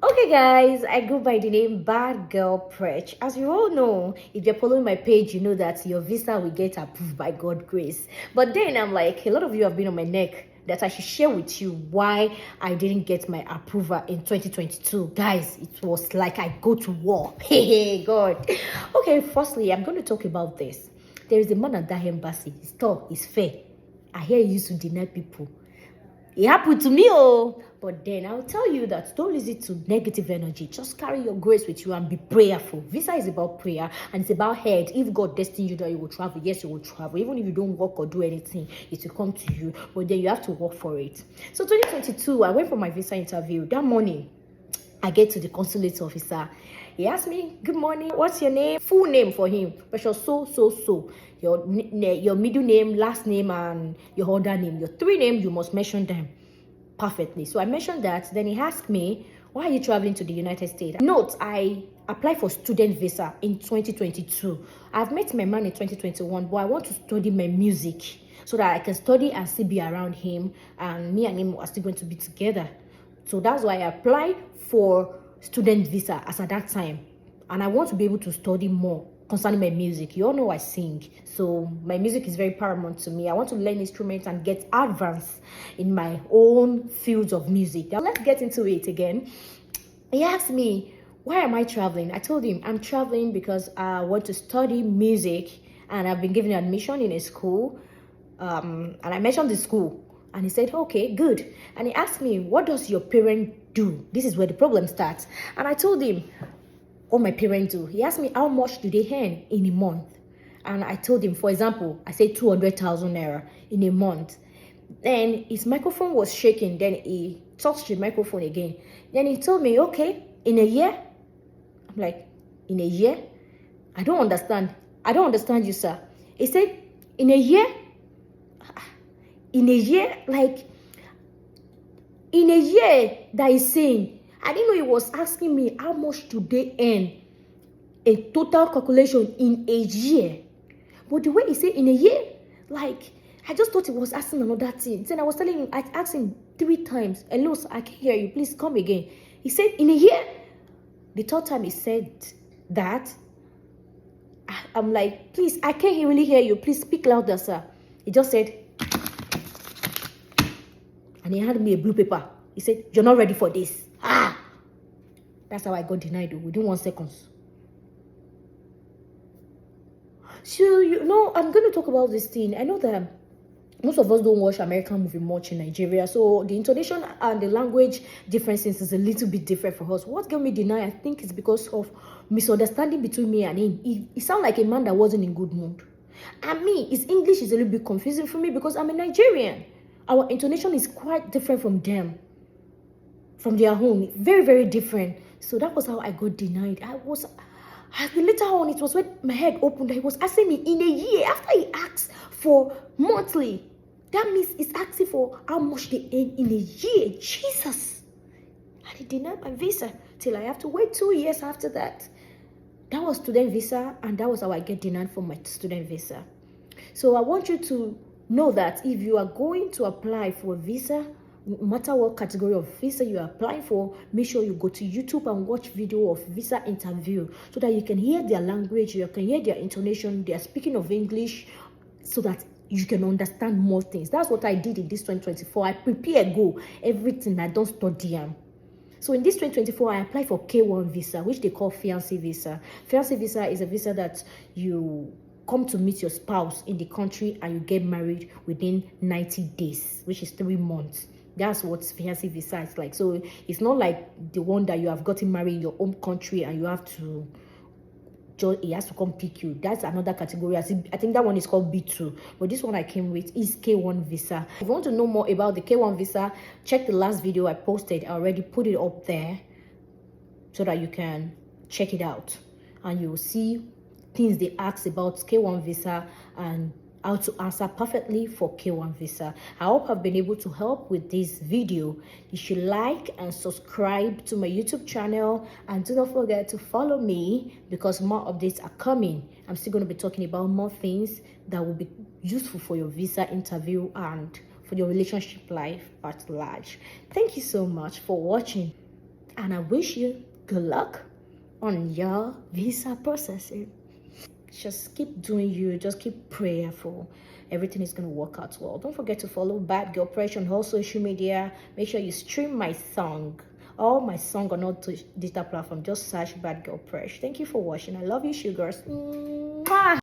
Okay, guys, I go by the name Bad Girl Preach. As you all know, if you're following my page, you know that your visa will get approved by God's grace. But then I'm like, a lot of you have been on my neck that I should share with you why I didn't get my approval in 2022. Guys, it was like I go to war. Hey, God. Okay, firstly, I'm going to talk about this. There is a man at that embassy. He's tall, he's fair. I hear he used to deny people. It happened to me, oh. But then I'll tell you that don't listen to negative energy. Just carry your grace with you and be prayerful. Visa is about prayer and it's about head. If God destined you that you will travel, yes, you will travel. Even if you don't work or do anything, it will come to you. But then you have to work for it. So 2022, I went for my visa interview. That morning, I get to the consulate officer. He asked me, "Good morning, what's your name?" Full name for him. Precious so. Your middle name, last name, and your other name. Your three names, you must mention them perfectly. So I mentioned that. Then he asked me, "Why are you traveling to the United States?" Note, I applied for student visa in 2022. I've met my man in 2021, but I want to study my music so that I can study and still be around him, and me and him are still going to be together. So that's why I applied for student visa as at that time. And I want to be able to study more concerning my music. You all know I sing. So my music is very paramount to me. I want to learn instruments and get advanced in my own fields of music. Now let's get into it again. He asked me, why am I traveling? I told him I'm traveling because I want to study music and I've been given admission in a school. And I mentioned the school. And he said, okay, good. And he asked me, what does your parent do? This is where the problem starts. And I told him what my parents do. He asked me, how much do they earn in a month? And I told him, for example, I said 200,000 naira in a month. Then his microphone was shaking. Then he touched the microphone again. Then he told me, okay, in a year? I'm like, in a year? I don't understand. I don't understand you, sir. He said, in a year? In a year? Like, in a year that he's saying, I didn't know he was asking me how much do they earn, a total calculation in a year. But the way he said in a year, like, I just thought he was asking another thing. Then I was telling him, I asked him 3 times, hello, sir, I can't hear you, please come again. He said, in a year? The third time he said that, I'm like, please, I can't really hear you, please speak louder, sir. He just said, and he handed me a blue paper. He said, you're not ready for this. That's how I got denied within 1 second. So, you know, I'm going to talk about this thing. I know that most of us don't watch American movie much in Nigeria. So the intonation and the language differences is a little bit different for us. What got me denied, I think, is because of misunderstanding between me and him. He sounded like a man that wasn't in good mood. And me, his English is a little bit confusing for me because I'm a Nigerian. Our intonation is quite different from them, from their home. Very, very different. So that was how I got denied. Later on, it was when my head opened. He was asking me in a year. After he asked for monthly, that means he's asking for how much they earn in a year. Jesus. And he denied my visa till I have to wait 2 years after that. That was student visa, and that was how I get denied for my student visa. So I want you to know that if you are going to apply for a visa, no matter what category of visa you are applying for, make sure you go to YouTube and watch video of visa interview so that you can hear their language, you can hear their intonation, they are speaking of English, so that you can understand more things. That's what I did in this 2024. I prepare go everything. I don't study them. So in this 2024, I applied for K1 visa, which they call fiancé visa. Fiancé visa is a visa that you come to meet your spouse in the country and you get married within 90 days, which is 3 months. That's what fiancé visa is like. So it's not like the one that you have gotten married in your home country and you have to, he has to come pick you. That's another category. I think that one is called B2. But this one I came with is K1 visa. If you want to know more about the K1 visa, check the last video I posted. I already put it up there so that you can check it out. And you will see things they ask about K1 visa and how to answer perfectly for K1 visa. I hope I've been able to help with this video. You should like and subscribe to my YouTube channel, and do not forget to follow me because more updates are coming. I'm still going to be talking about more things that will be useful for your visa interview and for your relationship life at large. Thank you so much for watching. And I wish you good luck on your visa processing. Just keep doing you, just keep prayerful. Everything is going to work out well. Don't forget to follow Bad Girl Presh on all social media. Make sure you stream my song, all my song on all digital platform. Just search Bad Girl Presh. Thank you for watching. I love you, sugars. Mwah!